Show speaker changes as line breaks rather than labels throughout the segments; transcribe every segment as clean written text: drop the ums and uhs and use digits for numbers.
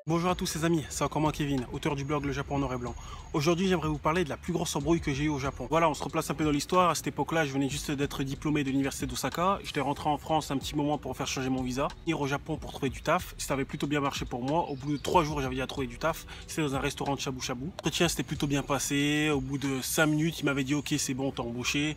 Bonjour à tous les amis, c'est encore moi Kevin, auteur du blog Le Japon en noir et blanc. Aujourd'hui j'aimerais vous parler de la plus grosse embrouille que j'ai eue au Japon. Voilà, on se replace un peu dans l'histoire. À cette époque-là, je venais juste d'être diplômé de l'université d'Osaka. J'étais rentré en France un petit moment pour faire changer mon visa, venir au Japon pour trouver du taf. Ça avait plutôt bien marché pour moi. Au bout de 3 jours, j'avais déjà trouvé du taf. C'était dans un restaurant de shabu shabu. L'entretien s'était plutôt bien passé. Au bout de 5 minutes, il m'avait dit ok, c'est bon, t'es embauché.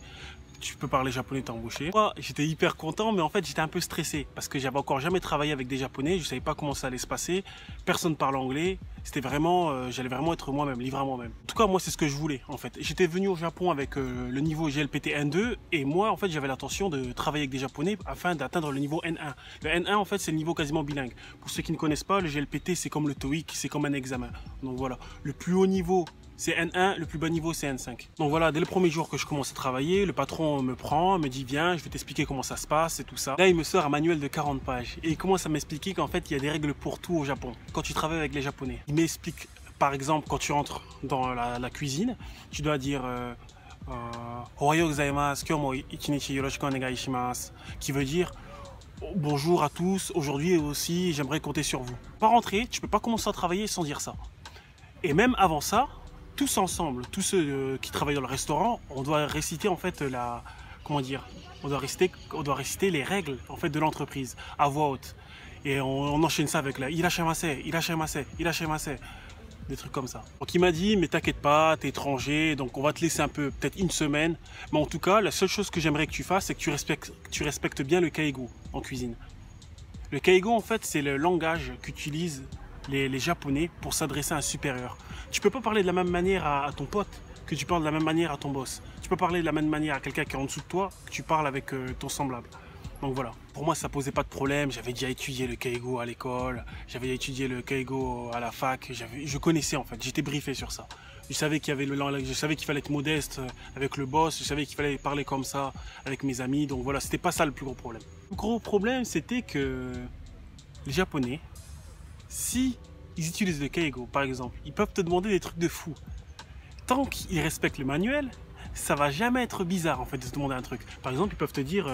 Tu peux parler japonais, t'es embauché. Moi, j'étais hyper content, mais en fait, j'étais un peu stressé parce que j'avais encore jamais travaillé avec des japonais. Je savais pas comment ça allait se passer. Personne parlait anglais. C'était vraiment, j'allais vraiment être moi-même, livré à moi-même. En tout cas, moi, c'est ce que je voulais, en fait. J'étais venu au Japon avec le niveau GLPT N2 et moi, en fait, j'avais l'intention de travailler avec des japonais afin d'atteindre le niveau N1. Le N1, en fait, c'est le niveau quasiment bilingue. Pour ceux qui ne connaissent pas, le GLPT, c'est comme le TOEIC, c'est comme un examen. Donc voilà, le plus haut niveau, c'est N1, le plus bas niveau c'est N5. Donc voilà, dès le premier jour que je commence à travailler, le patron me prend, me dit viens, je vais t'expliquer comment ça se passe et tout ça. Là il me sort un manuel de 40 pages et il commence à m'expliquer qu'en fait il y a des règles pour tout au Japon. Quand tu travailles avec les japonais, il m'explique par exemple quand tu entres dans la cuisine, tu dois dire Ohayo gozaimasu, kyou mo ichinichi yoroshiku onegai shimasu, qui veut dire bonjour à tous, aujourd'hui aussi j'aimerais compter sur vous. Pas rentrer, tu peux pas commencer à travailler sans dire ça. Et même avant ça, tous ensemble, tous ceux qui travaillent dans le restaurant, on doit réciter en fait on doit réciter les règles en fait de l'entreprise à voix haute. Et on enchaîne ça avec la irashaimase, irashaimase, irashaimase, des trucs comme ça. Donc il m'a dit mais t'inquiète pas, t'es étranger, donc on va te laisser un peu, peut-être une semaine. Mais en tout cas, la seule chose que j'aimerais que tu fasses, c'est que tu respectes bien le keigo en cuisine. Le keigo en fait, c'est le langage qu'utilisent les Japonais pour s'adresser à un supérieur. Tu peux pas parler de la même manière à ton pote que tu parles de la même manière à ton boss. Tu peux parler de la même manière à quelqu'un qui est en dessous de toi que tu parles avec ton semblable. Donc voilà, pour moi ça posait pas de problème. J'avais déjà étudié le keigo à l'école, j'avais étudié le keigo à la fac, je connaissais en fait, j'étais briefé sur ça. Je savais qu'il y avait je savais qu'il fallait être modeste avec le boss, je savais qu'il fallait parler comme ça avec mes amis. Donc voilà, c'était pas ça le plus gros problème. Le gros problème c'était que les Japonais, si ils utilisent le keigo, par exemple, ils peuvent te demander des trucs de fou. Tant qu'ils respectent le manuel, ça va jamais être bizarre en fait de te demander un truc. Par exemple, ils peuvent te dire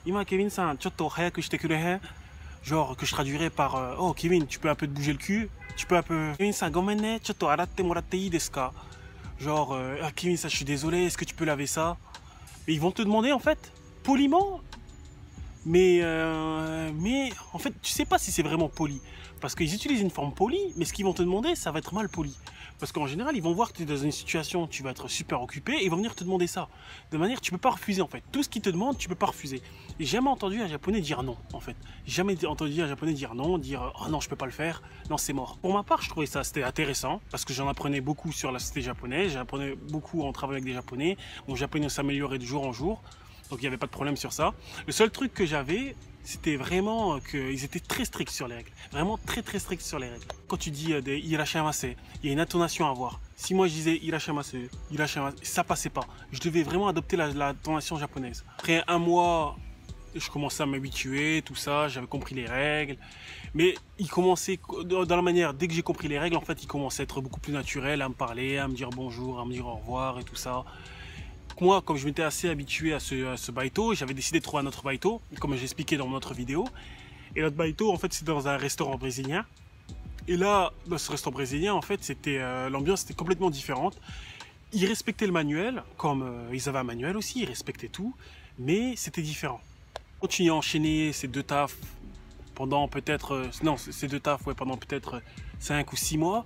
Ima Kevin-san, chotto hayaku shite kurehe. Genre que je traduirais par oh Kevin, tu peux un peu te bouger le cul, tu peux un peu Kevin-san, gomen ne, chotto aratte moratte ii desu ka. Genre ah Kevin-san, je suis désolé, est-ce que tu peux laver ça? Et ils vont te demander en fait poliment. Mais en fait, tu sais pas si c'est vraiment poli. Parce qu'ils utilisent une forme polie, mais ce qu'ils vont te demander, ça va être mal poli. Parce qu'en général, ils vont voir que tu es dans une situation, tu vas être super occupé, et ils vont venir te demander ça. De manière, tu peux pas refuser en fait. Tout ce qu'ils te demandent, tu peux pas refuser. J'ai jamais entendu un japonais dire non, en fait. Jamais entendu un japonais dire non, dire oh non, je peux pas le faire, non, c'est mort. Pour ma part, je trouvais ça c'était intéressant, parce que j'en apprenais beaucoup sur la société japonaise, j'apprenais beaucoup en travaillant avec des japonais. Mon japonais s'améliorait de jour en jour. Donc il n'y avait pas de problème sur ça. Le seul truc que j'avais, c'était vraiment qu'ils étaient très stricts sur les règles. Vraiment très très stricts sur les règles. Quand tu dis des irashaimase, il y a une intonation à avoir. Si moi je disais irashaimase, irashaimase, ça passait pas. Je devais vraiment adopter la tonation japonaise. Après un mois, je commençais à m'habituer, tout ça, j'avais compris les règles. Mais il commençait, dans la manière, dès que j'ai compris les règles, en fait, il commençait à être beaucoup plus naturel, à me parler, à me dire bonjour, à me dire au revoir et tout ça. Moi, comme je m'étais assez habitué à ce baito, j'avais décidé de trouver un autre baito, comme j'ai expliqué dans mon autre vidéo. Et l'autre baito, en fait, c'est dans un restaurant brésilien. Et là, dans ce restaurant brésilien, en fait, l'ambiance était complètement différente. Ils respectaient le manuel, comme ils avaient un manuel aussi, ils respectaient tout, mais c'était différent. Continuer à enchaîner ces deux tafs pendant peut-être, pendant peut-être 5 ou 6 mois.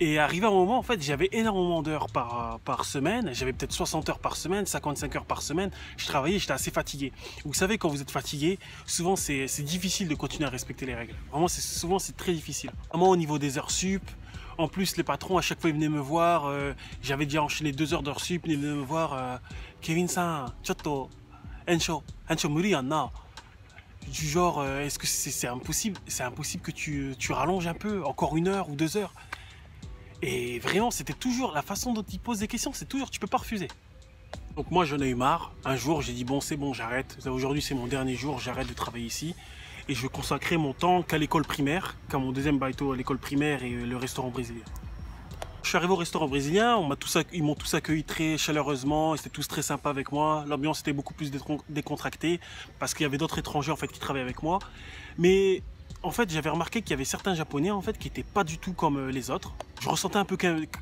Et arrivé à un moment, en fait, j'avais énormément d'heures par semaine. J'avais peut-être 60 heures par semaine, 55 heures par semaine. Je travaillais, j'étais assez fatigué. Vous savez, quand vous êtes fatigué, souvent, c'est difficile de continuer à respecter les règles. Vraiment, souvent, c'est très difficile. Vraiment, au niveau des heures sup. En plus, les patrons, à chaque fois, ils venaient me voir. J'avais déjà enchaîné 2 heures d'heures sup. Ils venaient me voir. Kevin-san, chotto, hensho muri yanna. Du genre, est-ce que c'est impossible? C'est impossible que tu rallonges un peu, encore 1 heure ou 2 heures. Et vraiment, c'était toujours la façon dont ils posent des questions, c'est toujours, tu peux pas refuser. Donc moi, j'en ai eu marre. Un jour, j'ai dit bon, c'est bon, j'arrête. Aujourd'hui, c'est mon dernier jour, j'arrête de travailler ici. Et je vais consacrer mon temps qu'à l'école primaire, qu'à mon deuxième baito à l'école primaire et le restaurant brésilien. Je suis arrivé au restaurant brésilien, ils m'ont tous accueilli très chaleureusement, ils étaient tous très sympas avec moi. L'ambiance était beaucoup plus décontractée parce qu'il y avait d'autres étrangers en fait qui travaillaient avec moi. Mais en fait, j'avais remarqué qu'il y avait certains Japonais en fait qui n'étaient pas du tout comme les autres. Je ressentais un peu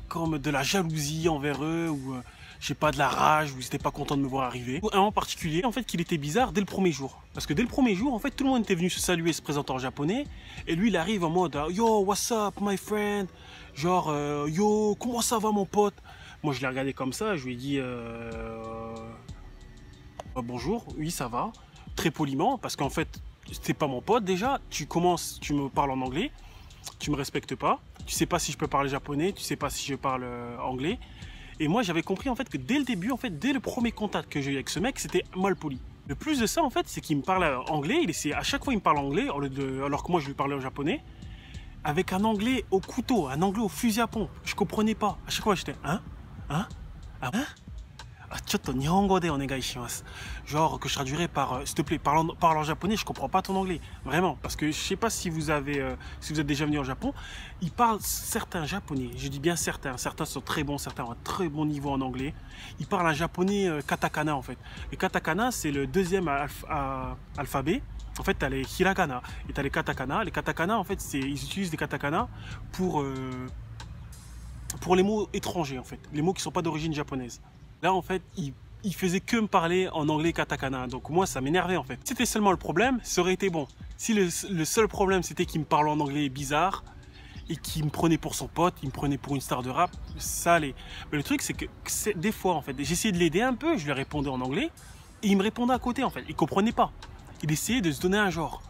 comme de la jalousie envers eux ou j'ai pas de la rage, ou ils n'étaient pas contents de me voir arriver. Un en particulier, en fait, qu'il était bizarre dès le premier jour. Parce que dès le premier jour, en fait, tout le monde était venu se saluer, se présenter en japonais. Et lui, il arrive en mode yo, what's up, my friend? Genre, yo, comment ça va, mon pote? Moi, je l'ai regardé comme ça, je lui ai dit bonjour, oui, ça va. Très poliment, parce qu'en fait, c'est pas mon pote déjà. Tu me parles en anglais, tu me respectes pas. Tu sais pas si je peux parler japonais, tu sais pas si je parle anglais. Et moi, j'avais compris en fait que dès le début, en fait, dès le premier contact que j'ai eu avec ce mec, c'était mal poli. Le plus de ça, en fait, c'est qu'il me parle anglais. À chaque fois, il me parle anglais, alors que moi, je lui parlais en japonais, avec un anglais au couteau, un anglais au fusil à pompe. Je comprenais pas. À chaque fois, j'étais hein, ah, genre que je traduirais par s'il te plaît, parle en japonais, je comprends pas ton anglais. Vraiment. Parce que je sais pas si vous êtes déjà venu au Japon, ils parlent certains japonais, je dis bien certains sont très bons, certains ont un très bon niveau en anglais. Ils parlent un japonais katakana en fait. Le katakana, c'est le deuxième alphabet. En fait, tu as les hiragana et tu as les katakana. Les katakana, en fait, ils utilisent des katakana pour les mots étrangers, en fait. Les mots qui ne sont pas d'origine japonaise. Là, en fait, il faisait que me parler en anglais katakana. Donc moi, ça m'énervait, en fait. Si c'était seulement le problème, ça aurait été bon. Si le seul problème, c'était qu'il me parlait en anglais bizarre et qu'il me prenait pour son pote, il me prenait pour une star de rap, ça allait. Mais le truc, c'est que des fois, en fait, j'essayais de l'aider un peu, je lui répondais en anglais et il me répondait à côté, en fait. Il ne comprenait pas. Il essayait de se donner un genre.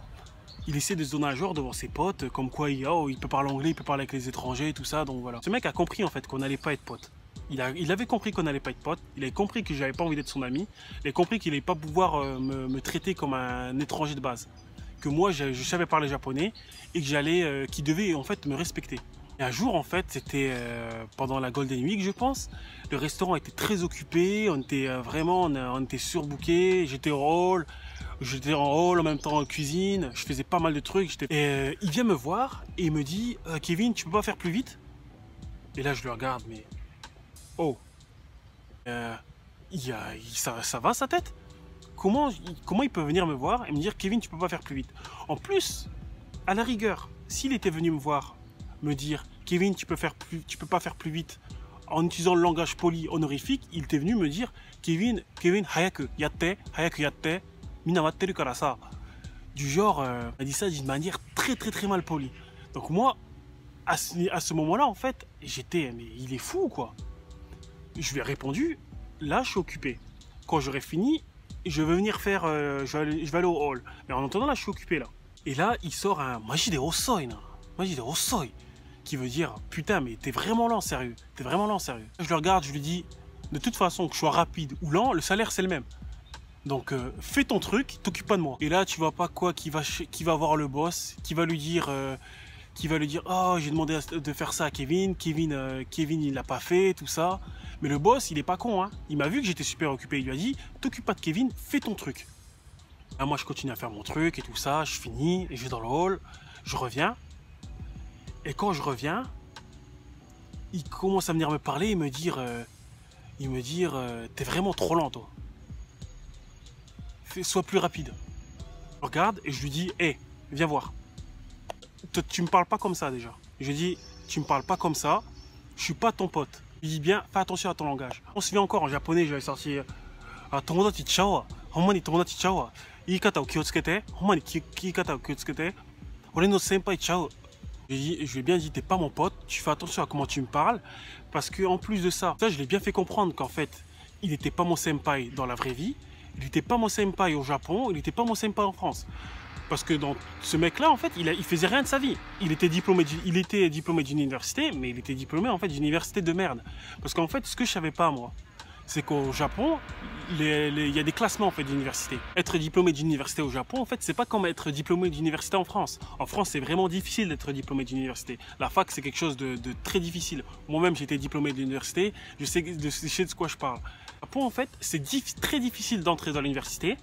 Il essaie de se donner un genre devant ses potes, comme quoi il peut parler anglais, il peut parler avec les étrangers, tout ça, donc voilà. Ce mec a compris en fait qu'on n'allait pas être potes. Il avait compris qu'on n'allait pas être potes, il avait compris que j'avais pas envie d'être son ami, il a compris qu'il n'allait pas pouvoir me traiter comme un étranger de base. Que moi je savais parler japonais et que qu'il devait en fait me respecter. Et un jour en fait, c'était pendant la Golden Week je pense, le restaurant était très occupé, on était surbooké, j'étais en hall, en même temps en cuisine, je faisais pas mal de trucs. Et il vient me voir et il me dit Kevin, tu peux pas faire plus vite? Et là je le regarde, mais oh, ça va sa tête? Comment il peut venir me voir et me dire Kevin, tu peux pas faire plus vite? En plus, à la rigueur, s'il était venu me voir, me dire Kevin, tu peux pas faire plus vite en utilisant le langage poli honorifique, il était venu me dire Kevin, hayaku yatte. Du genre, il a dit ça d'une manière très très très mal polie. Donc moi, à ce moment-là, en fait, mais il est fou quoi. Je lui ai répondu, là je suis occupé. Quand j'aurai fini, je vais venir faire, je vais aller au hall. Mais en attendant là, je suis occupé là. Et là, il sort un Maji de Osoi, qui veut dire, putain, mais t'es vraiment lent, sérieux. T'es vraiment lent, sérieux. Je le regarde, je lui dis, de toute façon, que je sois rapide ou lent, le salaire c'est le même. Donc fais ton truc, t'occupe pas de moi. Et là tu vois pas quoi qui va voir le boss, qui va lui dire oh j'ai demandé de faire ça à Kevin il l'a pas fait, tout ça. Mais le boss il est pas con hein. Il m'a vu que j'étais super occupé, il lui a dit t'occupe pas de Kevin, fais ton truc. Là moi je continue à faire mon truc et tout ça, je finis, et je vais dans le hall, je reviens. Et quand je reviens, il commence à venir me parler et me dire t'es vraiment trop lent toi. Sois plus rapide. Je regarde et je lui dis hé, viens voir. Tu me parles pas comme ça déjà. Je lui dis tu me parles pas comme ça, je suis pas ton pote. Il dit bien, fais attention à ton langage. On se souvient encore en japonais, je vais sortir Tomodachi chao, honma tomodachi chao, iikata o kiotsukete, honma iikata o kiotsukete, ore no senpai chao. Je lui ai bien dit t'es pas mon pote, tu fais attention à comment tu me parles, parce que en plus de ça, je l'ai bien fait comprendre qu'en fait, il n'était pas mon senpai dans la vraie vie. Il n'était pas mon senpai au Japon, il n'était pas mon senpai en France. Parce que dans ce mec-là, en fait, il faisait rien de sa vie. Il était diplômé d'une université, mais il était diplômé en fait d'une université de merde. Parce qu'en fait, ce que je savais pas moi, c'est qu'au Japon, il y a des classements en fait d'université. Être diplômé d'université au Japon, en fait, c'est pas comme être diplômé d'université en France. En France, c'est vraiment difficile d'être diplômé d'université. La fac, c'est quelque chose de très difficile. Moi-même, j'ai été diplômé de l'université, je sais de quoi je parle. Au Japon, en fait, c'est très difficile d'entrer dans l'université.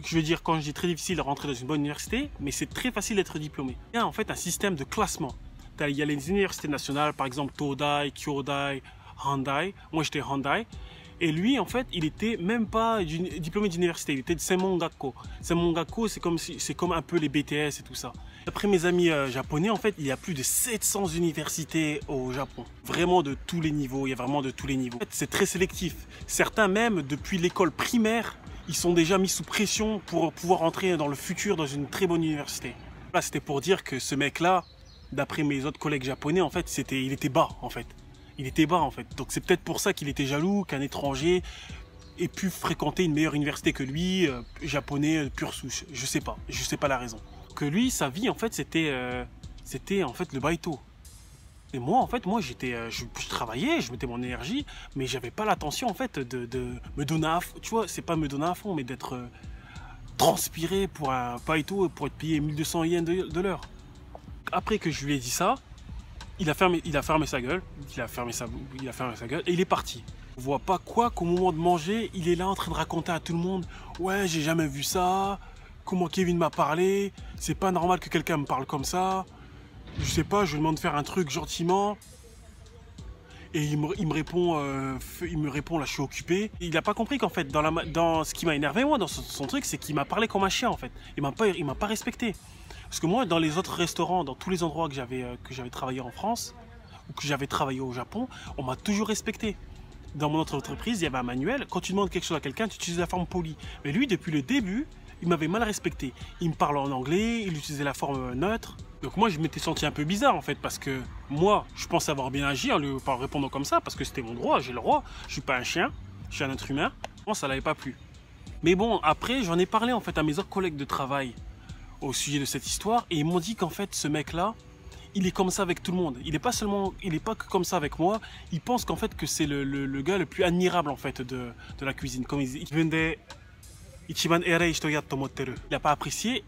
Je veux dire, quand je dis très difficile de rentrer dans une bonne université, mais c'est très facile d'être diplômé. Il y a en fait un système de classement. Il y a les universités nationales, par exemple Todai, Kyodai, Handai. Moi j'étais Handai. Et lui, en fait, il était même pas diplômé d'université, il était de Seimon-gakko. Seimon-gakko, c'est comme un peu les BTS et tout ça. D'après mes amis japonais, en fait, il y a plus de 700 universités au Japon. Vraiment de tous les niveaux, il y a vraiment de tous les niveaux. En fait, c'est très sélectif. Certains même, depuis l'école primaire, ils sont déjà mis sous pression pour pouvoir entrer dans le futur dans une très bonne université. Là, c'était pour dire que ce mec-là, d'après mes autres collègues japonais, en fait, il était bas, en fait. Il était bas en fait, donc c'est peut-être pour ça qu'il était jaloux qu'un étranger ait pu fréquenter une meilleure université que lui, japonais pure souche. Je sais pas la raison. Que lui, sa vie en fait, c'était en fait le baito. Et moi en fait, je travaillais, je mettais mon énergie, mais j'avais pas l'attention en fait de me donner à fond. Tu vois, c'est pas me donner à fond, mais d'être transpiré pour un baito pour être payé 1200 yens de l'heure. Après que je lui ai dit ça, il a fermé sa gueule, il a fermé sa gueule et il est parti. On voit pas quoi qu'au moment de manger, il est là en train de raconter à tout le monde « Ouais, j'ai jamais vu ça, comment Kevin m'a parlé, c'est pas normal que quelqu'un me parle comme ça, je sais pas, je lui demande de faire un truc gentiment. » Et il me répond là, je suis occupé. Il n'a pas compris qu'en fait, dans ce qui m'a énervé moi, dans son truc, c'est qu'il m'a parlé comme un chien en fait. Il m'a pas respecté. Parce que moi, dans les autres restaurants, dans tous les endroits que j'avais travaillé en France, ou que j'avais travaillé au Japon, on m'a toujours respecté. Dans mon autre entreprise, il y avait un manuel. Quand tu demandes quelque chose à quelqu'un, tu utilises la forme polie. Mais lui, depuis le début, il m'avait mal respecté. Il me parlait en anglais, il utilisait la forme neutre. Donc moi, je m'étais senti un peu bizarre en fait, parce que moi, je pensais avoir bien agi en lui répondant comme ça, parce que c'était mon droit, j'ai le droit. Je suis pas un chien, je suis un être humain. Moi, ça l'avait pas plu. Mais bon, après, j'en ai parlé en fait à mes autres collègues de travail au sujet de cette histoire, et ils m'ont dit qu'en fait, ce mec-là, il est comme ça avec tout le monde. Il est pas que comme ça avec moi. Il pense qu'en fait que c'est le gars le plus admirable en fait de la cuisine. Comme il vendait Ichiban erei hito ya to omotteru. Il n'a pas apprécié.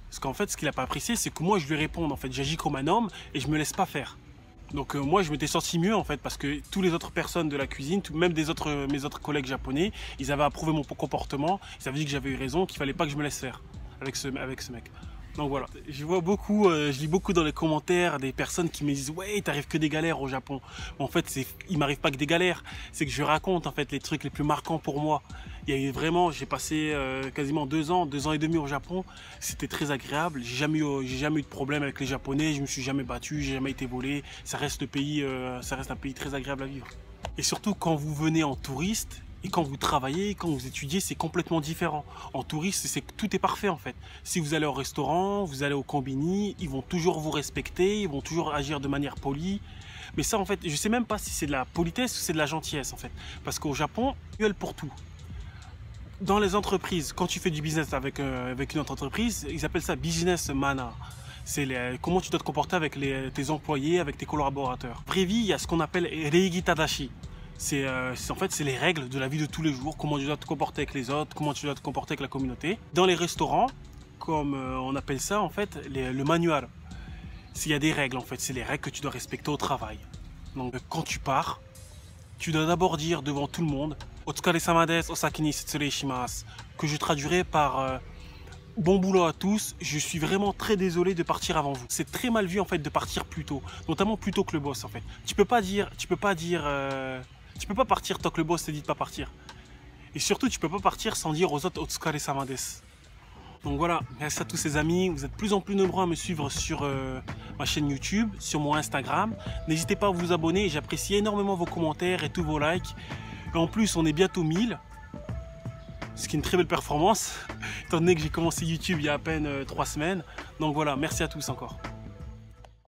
Parce qu'en fait, ce qu'il n'a pas apprécié, c'est que moi je lui réponds. En fait, j'agis comme un homme et je me laisse pas faire. Donc moi, je m'étais senti mieux en fait, parce que toutes les autres personnes de la cuisine, même mes autres collègues japonais, ils avaient approuvé mon comportement. Ils avaient dit que j'avais eu raison, qu'il fallait pas que je me laisse faire avec ce mec. Donc voilà, je lis beaucoup dans les commentaires des personnes qui me disent « Ouais, il t'arrive que des galères au Japon ». En fait, il m'arrive pas que des galères, c'est que je raconte en fait les trucs les plus marquants pour moi. Il y a eu vraiment, j'ai passé quasiment 2 ans et demi au Japon. C'était très agréable, j'ai jamais eu de problème avec les Japonais, je me suis jamais battu, j'ai jamais été volé. Ça reste un pays très agréable à vivre. Et surtout quand vous venez en touriste, et quand vous travaillez, quand vous étudiez, c'est complètement différent. En touriste, tout est parfait en fait. Si vous allez au restaurant, vous allez au combini, ils vont toujours vous respecter, ils vont toujours agir de manière polie. Mais ça en fait, je sais même pas si c'est de la politesse ou c'est de la gentillesse en fait. Parce qu'au Japon, ils gueulent pour tout. Dans les entreprises, quand tu fais du business avec une autre entreprise, ils appellent ça business mana. C'est comment tu dois te comporter avec tes employés, avec tes collaborateurs. Vraie vie, il y a ce qu'on appelle reigi tadashi. En fait, c'est les règles de la vie de tous les jours, comment tu dois te comporter avec les autres, comment tu dois te comporter avec la communauté. Dans les restaurants, comme on appelle ça en fait, le manual. Il y a des règles en fait, c'est les règles que tu dois respecter au travail. Donc quand tu pars, tu dois d'abord dire devant tout le monde « Otsukare-sama desu, osaki ni setsurei shimasu » que je traduirais par bon boulot à tous, je suis vraiment très désolé de partir avant vous. C'est très mal vu en fait de partir plus tôt, notamment plus tôt que le boss en fait. Tu peux pas partir tant que le boss te dit de pas partir. Et surtout, tu peux pas partir sans dire aux autres Otsukare-sama desu. Donc voilà, merci à tous ces amis. Vous êtes de plus en plus nombreux à me suivre sur ma chaîne YouTube, sur mon Instagram. N'hésitez pas à vous abonner, j'apprécie énormément vos commentaires et tous vos likes. Et en plus, on est bientôt 1000. Ce qui est une très belle performance, étant donné que j'ai commencé YouTube il y a à peine 3 semaines. Donc voilà, merci à tous encore.